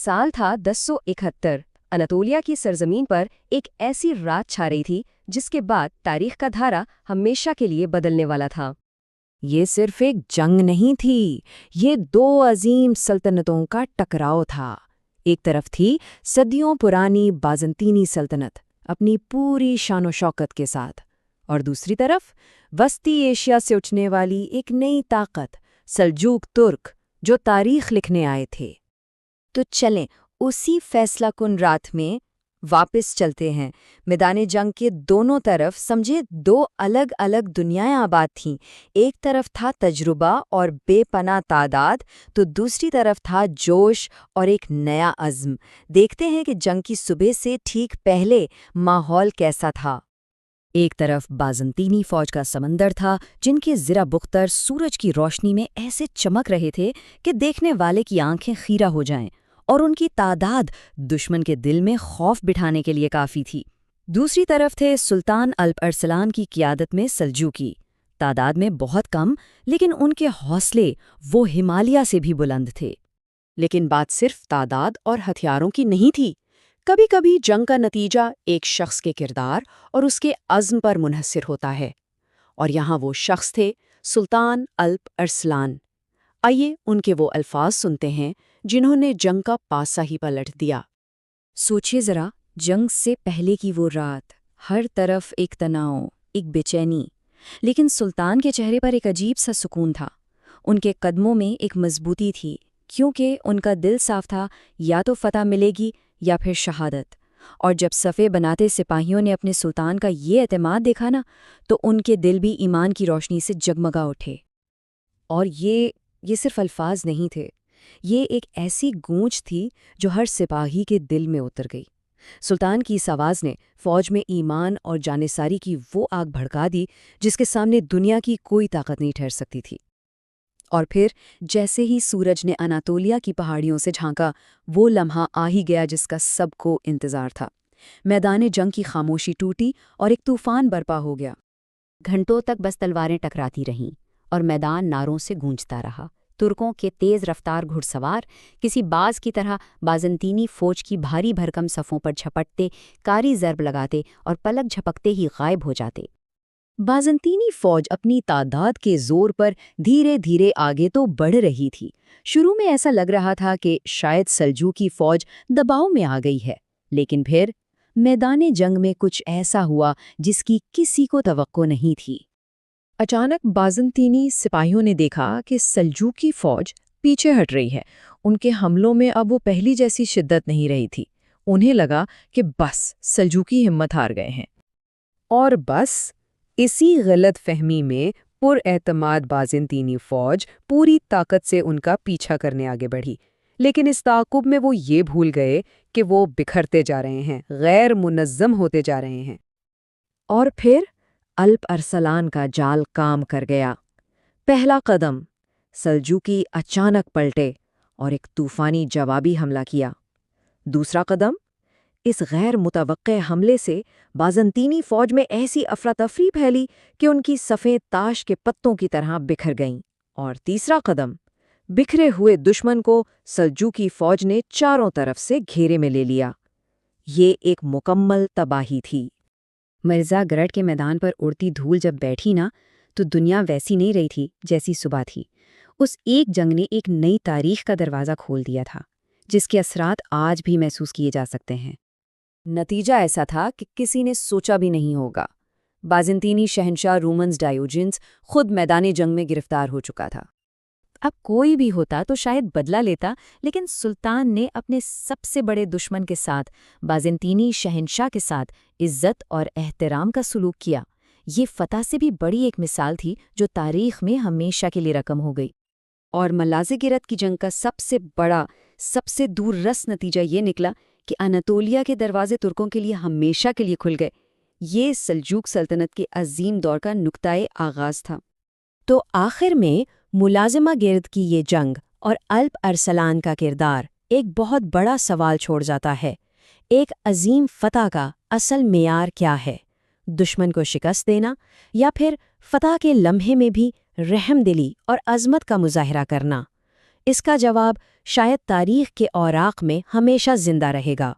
साल था 1071। अनातोलिया की सरजमीन पर एक ऐसी रात छा रही थी जिसके बाद तारीख का धारा हमेशा के लिए बदलने वाला था। ये सिर्फ एक जंग नहीं थी, ये दो अजीम सल्तनतों का टकराव था। एक तरफ थी सदियों पुरानी बाज़ंतीनी सल्तनत अपनी पूरी शानो शौकत के साथ, और दूसरी तरफ वस्ती एशिया से उठने वाली एक नई ताकत सल्जूक तुर्क, जो तारीख लिखने आए थे। तो चलें उसी फैसला कुन रात में वापस चलते हैं। मैदान जंग के दोनों तरफ समझे दो अलग अलग दुनियाएं आबाद थीं। एक तरफ था तजुर्बा और बेपनाह तादाद, तो दूसरी तरफ था जोश और एक नया अज़्म। देखते हैं कि जंग की सुबह से ठीक पहले माहौल कैसा था। एक तरफ बाज़ंतीनी फौज का समंदर था, जिनके ज़रा बुख्तर सूरज की रोशनी में ऐसे चमक रहे थे कि देखने वाले की आंखें खीरा हो जाएं, और उनकी तादाद दुश्मन के दिल में खौफ बिठाने के लिए काफ़ी थी। दूसरी तरफ थे सुल्तान अल्प अरसलान की क़ियादत में सल्जूकी, तादाद में बहुत कम, लेकिन उनके हौसले वो हिमालय से भी बुलंद थे। लेकिन बात सिर्फ तादाद और हथियारों की नहीं थी। कभी कभी जंग का नतीजा एक शख्स के किरदार और उसके अज़्म पर मुनहसर होता है, और यहाँ वो शख्स थे सुल्तान अल्प अरसलान। आइए उनके वो अल्फाज सुनते हैं जिन्होंने जंग का पासा ही पलट दिया। सोचिए ज़रा, जंग से पहले की वो रात, हर तरफ एक तनाव, एक बेचैनी, लेकिन सुल्तान के चेहरे पर एक अजीब सा सुकून था। उनके कदमों में एक मजबूती थी, क्योंकि उनका दिल साफ था, या तो फतह मिलेगी या फिर शहादत। और जब सफ़े बनाते सिपाहियों ने अपने सुल्तान का ये एतमाद देखा ना, तो उनके दिल भी ईमान की रोशनी से जगमगा उठे। और ये सिर्फ अल्फाज नहीं थे, ये एक ऐसी गूंज थी जो हर सिपाही के दिल में उतर गई। सुल्तान की इस आवाज़ ने फौज में ईमान और जानिसारी की वो आग भड़का दी जिसके सामने दुनिया की कोई ताकत नहीं ठहर सकती थी। और फिर जैसे ही सूरज ने अनातोलिया की पहाड़ियों से झांका, वो लम्हा आ ही गया जिसका सबको इंतज़ार था। मैदान जंग की खामोशी टूटी और एक तूफान बर्पा हो गया। घंटों तक बस तलवारें टकराती रहीं और मैदान नारों से गूंजता रहा। तुर्कों के तेज़ रफ्तार घुड़सवार किसी बाज की तरह बाज़ंतीनी फ़ौज की भारी भरकम सफ़ों पर झपटते, कारी ज़रब लगाते और पलक झपकते ही गायब हो जाते। बाज़ंतीनी फ़ौज अपनी तादाद के ज़ोर पर धीरे धीरे आगे तो बढ़ रही थी। शुरू में ऐसा लग रहा था कि शायद सल्जूकी फ़ौज दबाव में आ गई है, लेकिन फिर मैदान जंग में कुछ ऐसा हुआ जिसकी किसी को तवक्को नहीं थी। अचानक बाज़ंतीनी सिपाहियों ने देखा कि सल्जूकी फ़ौज पीछे हट रही है। उनके हमलों में अब वो पहली जैसी शिद्दत नहीं रही थी। उन्हें लगा कि बस सल्जूकी हिम्मत हार गए हैं। और बस इसी गलत फहमी में पुरएतमाद बाज़ंतीनी फ़ौज पूरी ताकत से उनका पीछा करने आगे बढ़ी। लेकिन इस ताक़ुब में वो ये भूल गए कि वो बिखरते जा रहे हैं, गैर मुनज़्ज़म होते जा रहे हैं। और फिर अल्प अरसलान का जाल काम कर गया। पहला कदम, सल्जूकी अचानक पलटे और एक तूफ़ानी जवाबी हमला किया। दूसरा कदम, इस गैर मुतवक्के हमले से बाज़ंतीनी फ़ौज में ऐसी अफरा-तफ़री फैली कि उनकी सफ़ेद ताश के पत्तों की तरह बिखर गईं। और तीसरा कदम, बिखरे हुए दुश्मन को सल्जूकी फ़ौज ने चारों तरफ से घेरे में ले लिया। ये एक मुकम्मल तबाही थी। मिर्ज़ा गरड के मैदान पर उड़ती धूल जब बैठी ना, तो दुनिया वैसी नहीं रही थी जैसी सुबह थी। उस एक जंग ने एक नई तारीख का दरवाज़ा खोल दिया था, जिसके असरात आज भी महसूस किए जा सकते हैं। नतीजा ऐसा था कि किसी ने सोचा भी नहीं होगा। बाज़ंतीनी शहंशाह रूमन्स डायोजन्स खुद मैदान जंग में गिरफ्तार हो चुका था। अब कोई भी होता तो शायद बदला लेता, लेकिन सुल्तान ने अपने सबसे बड़े दुश्मन के साथ, बाज़ंतीनी शहंशाह के साथ, इज्जत और एहतराम का सलूक किया। ये फ़तह से भी बड़ी एक मिसाल थी जो तारीख़ में हमेशा के लिए रकम हो गई। और मलाज़-ए-गिरत की जंग का सबसे बड़ा, सबसे दूररस नतीजा ये निकला कि अनातोलिया के दरवाजे तुर्कों के लिए हमेशा के लिए खुल गए। ये सल्जूक सल्तनत के अजीम दौर का नुक्ताए आगाज़ था। तो आखिर में मुलाज़िमा गिर्द की ये जंग और अल्प अरसलान का किरदार एक बहुत बड़ा सवाल छोड़ जाता है। एक अजीम फ़तह का असल मेयार क्या है? दुश्मन को शिकस्त देना, या फिर फ़तह के लम्हे में भी रहमदिली और अज़मत का मुज़ाहरा करना? इसका जवाब شاید تاریخ کے اوراق میں ہمیشہ زندہ رہے گا۔